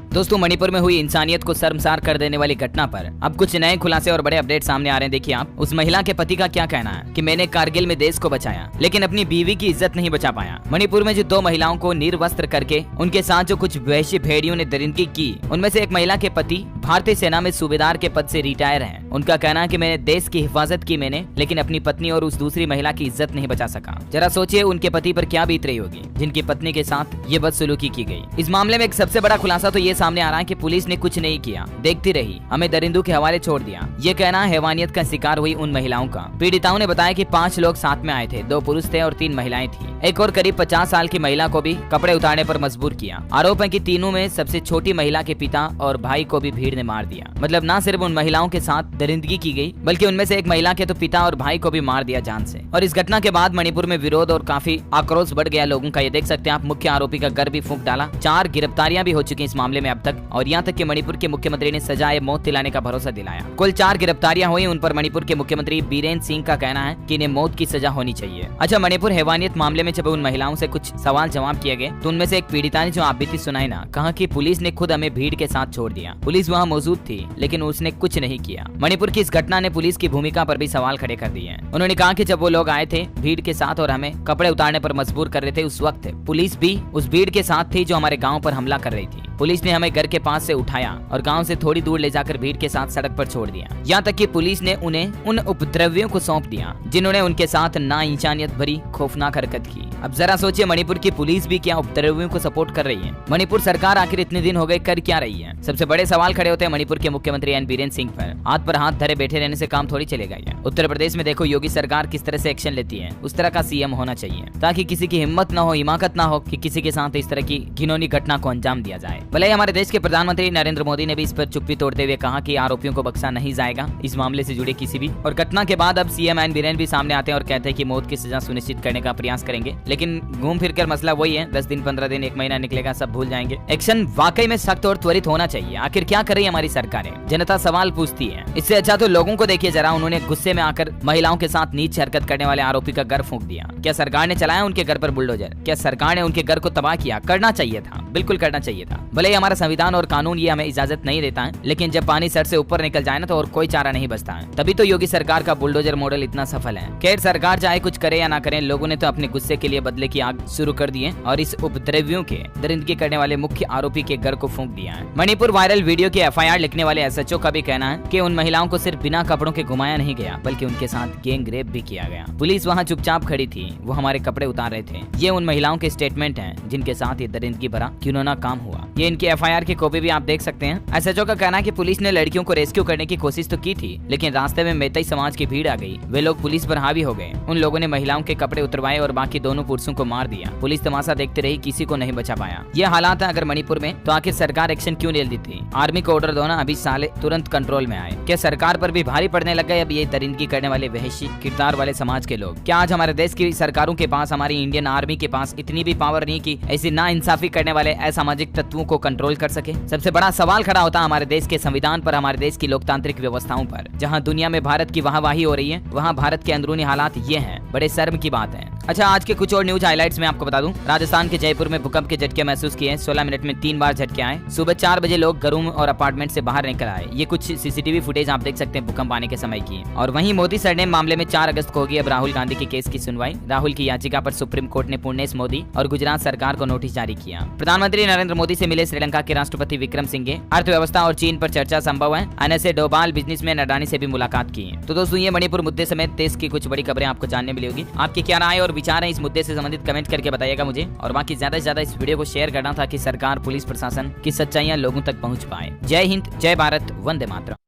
दोस्तों, मणिपुर में हुई इंसानियत को शर्मसार कर देने वाली घटना पर अब कुछ नए खुलासे और बड़े अपडेट सामने आ रहे हैं। देखिए आप, उस महिला के पति का क्या कहना है कि मैंने कारगिल में देश को बचाया लेकिन अपनी बीवी की इज्जत नहीं बचा पाया। मणिपुर में जो 2 महिलाओं को निर्वस्त्र करके उनके साथ जो कुछ वहशी भेड़ियों ने दरिंदगी की, उनमें से एक महिला के पति भारतीय सेना में सूबेदार के पद से रिटायर हैं। उनका कहना है कि मैंने देश की हिफाजत की लेकिन अपनी पत्नी और उस दूसरी महिला की इज्जत नहीं बचा सका। जरा सोचिए उनके पति पर क्या बीत रही होगी जिनकी पत्नी के साथ ये बदसलूकी की गई। इस मामले में एक सबसे बड़ा खुलासा तो ये सामने आ रहा है कि पुलिस ने कुछ नहीं किया, देखती रही, हमें दरिंदों के हवाले छोड़ दिया। ये कहना हैवानियत का शिकार हुई उन महिलाओं का। पीड़िताओं ने बताया कि 5 लोग साथ में आए थे, 2 पुरुष थे और 3 महिलाएं थी। एक और करीब 50 साल की महिला को भी कपड़े उतारने पर मजबूर किया। आरोप है कि तीनों में सबसे छोटी महिला के पिता और भाई को भी भीड़ ने मार दिया। मतलब न सिर्फ उन महिलाओं के साथ दरिंदगी की गई बल्कि उनमें से एक महिला के तो पिता और भाई को भी मार दिया जान से। और इस घटना के बाद मणिपुर में विरोध और काफी आक्रोश बढ़ गया लोगों का। ये देख सकते हैं आप, मुख्य आरोपी का घर भी फूंक डाला। 4 गिरफ्तारियां भी हो चुकी इस मामले में अब तक, और यहाँ तक कि मणिपुर के मुख्यमंत्री ने सजाए मौत दिलाने का भरोसा दिलाया। कुल 4 गिरफ्तारियां हुई। उन पर मणिपुर के मुख्यमंत्री बीरेन सिंह का कहना है कि इन्हें मौत की सजा होनी चाहिए। अच्छा, मणिपुर हैवानियत मामले में जब उन महिलाओं से कुछ सवाल जवाब किए गए तो उनमें से एक पीड़िता ने जो आप बीती सुनाई ना, कहा कि पुलिस ने खुद हमें भीड़ के साथ छोड़ दिया। पुलिस वहाँ मौजूद थी लेकिन उसने कुछ नहीं किया। मणिपुर की इस घटना ने पुलिस की भूमिका पर भी सवाल खड़े कर दिए हैं। उन्होंने कहा कि जब वो लोग आए थे भीड़ के साथ और हमें कपड़े उतारने पर मजबूर कर रहे थे, उस वक्त पुलिस भी उस भीड़ के साथ थी जो हमारे गाँव पर हमला कर रही थी। पुलिस ने हमें घर के पास से उठाया और गांव से थोड़ी दूर ले जाकर भीड़ के साथ सड़क पर छोड़ दिया। यहाँ तक कि पुलिस ने उन्हें उन उपद्रवियों को सौंप दिया जिन्होंने उनके साथ ना इंसानियत भरी खौफनाक हरकत की। अब जरा सोचिए, मणिपुर की पुलिस भी क्या उपद्रवियों को सपोर्ट कर रही है? मणिपुर सरकार आखिर इतने दिन हो गए कर क्या रही है? सबसे बड़े सवाल खड़े होते हैं मणिपुर के मुख्यमंत्री एन बीरेन सिंह पर हाथ धरे बैठे रहने से काम थोड़ी चलेगा। उत्तर प्रदेश में देखो योगी सरकार किस तरह से एक्शन लेती है, उस तरह का सीएम होना चाहिए ताकि किसी की हिम्मत न हो, हिमाकत न हो कि किसी के साथ इस तरह की घिनौनी घटना को अंजाम दिया जाए। भले ही हमारे देश के प्रधानमंत्री नरेंद्र मोदी ने भी इस पर चुप्पी तोड़ते हुए कहा कि आरोपियों को बख्शा नहीं जाएगा इस मामले से जुड़े किसी भी। और घटना के बाद अब सीएम एन बीरेन भी सामने आते हैं और कहते हैं कि मौत की सजा सुनिश्चित करने का प्रयास करेंगे। लेकिन घूम फिर कर मसला वही है, 10 दिन 15 दिन 1 महीना निकलेगा, सब भूल जाएंगे। एक्शन वाकई में सख्त और त्वरित होना चाहिए। आखिर क्या कर रही है हमारी सरकारें? जनता सवाल पूछती है। इससे अच्छा तो लोगों को देखिए जरा, उन्होंने गुस्से में आकर महिलाओं के साथ नीच हरकत करने वाले आरोपी का घर फूंक दिया। क्या सरकार ने चलाया उनके घर पर बुलडोजर? क्या सरकार ने उनके घर को तबाह किया? करना चाहिए था, बिल्कुल करना चाहिए था। भले ही हमारा संविधान और कानून ये हमें इजाजत नहीं देता है, लेकिन जब पानी सर से ऊपर निकल जाए ना तो और कोई चारा नहीं बचता है। तभी तो योगी सरकार का बुलडोजर मॉडल इतना सफल है। खैर, सरकार चाहे कुछ करे या ना करे, लोगों ने तो अपने गुस्से के लिए बदले की आग शुरू कर दी है और इस उपद्रवियों के दरिंदगी करने वाले मुख्य आरोपी के घर को फूंक दिया है। मणिपुर वायरल वीडियो के FIR लिखने वाले SHO का भी कहना है कि उन महिलाओं को सिर्फ बिना कपड़ों के घुमाया नहीं गया बल्कि उनके साथ गैंग रेप भी किया गया। पुलिस वहाँ चुपचाप खड़ी थी, वो हमारे कपड़े उतार रहे थे। ये उन महिलाओं के स्टेटमेंट हैं जिनके साथ ये दरिंदगी भरा घिनौना काम हुआ। ये इनकी FIR की कॉपी भी आप देख सकते हैं। SHO का कहना है कि पुलिस ने लड़कियों को रेस्क्यू करने की कोशिश तो की थी लेकिन रास्ते में मैतेई समाज की भीड़ आ गई। वे लोग पुलिस पर हावी हो गए। उन लोगों ने महिलाओं के कपड़े उतरवाए और बाकी दोनों पुरुषों को मार दिया। पुलिस तमाशा देखते रही, किसी को नहीं बचा पाया। ये हालात है अगर मणिपुर में, तो आखिर सरकार एक्शन क्यों नहीं लेती थी? आर्मी को ऑर्डर दो ना, अभी साले तुरंत कंट्रोल में आए। क्या सरकार पर भी भारी पड़ने लग गए अब ये दरिंदगी करने वाले वहशी किरदार वाले समाज के लोग? क्या आज हमारे देश की सरकारों के पास, हमारी इंडियन आर्मी के पास इतनी भी पावर नहीं कि ऐसी ना इंसाफी करने वाले असामाजिक तत्वों को कंट्रोल कर सके? सबसे बड़ा सवाल खड़ा होता है हमारे देश के संविधान पर, हमारे देश की लोकतांत्रिक व्यवस्थाओं पर। जहां दुनिया में भारत की वाहवाही हो रही है, वहां भारत के अंदरूनी हालात ये हैं। बड़े शर्म की बात है। अच्छा, आज के कुछ और न्यूज हाइलाइट्स में आपको बता दूं। राजस्थान के जयपुर में भूकंप के झटके महसूस किए। 16 मिनट में 3 बार झटके आए। सुबह 4 बजे लोग घरों और अपार्टमेंट से बाहर निकल आए। ये कुछ CCTV फुटेज आप देख सकते हैं भूकंप आने के समय की। और वहीं मोदी सरनेम मामले में 4 अगस्त को होगी अब राहुल गांधी के केस की सुनवाई। राहुल की याचिका पर सुप्रीम कोर्ट ने पूर्णेश मोदी और गुजरात सरकार को नोटिस जारी किया। प्रधानमंत्री नरेंद्र मोदी से मिले श्रीलंका के राष्ट्रपति विक्रम सिंघे। अर्थव्यवस्था और चीन पर चर्चा संभव है। NSA डोभाल बिजनेसमैन अडानी से भी मुलाकात की। तो दोस्तों, ये मणिपुर मुद्दे समेत देश की कुछ बड़ी खबरें आपको जानने मिलेगी। आपकी क्या राय और विचार है इस मुद्दे से संबंधित, कमेंट करके बताइएगा मुझे। और बाकी ज्यादा से ज्यादा इस वीडियो को शेयर करना ताकि सरकार, पुलिस प्रशासन की सच्चाइयां लोगों तक पहुंच पाए। जय हिंद, जय भारत, वंदे मातरम।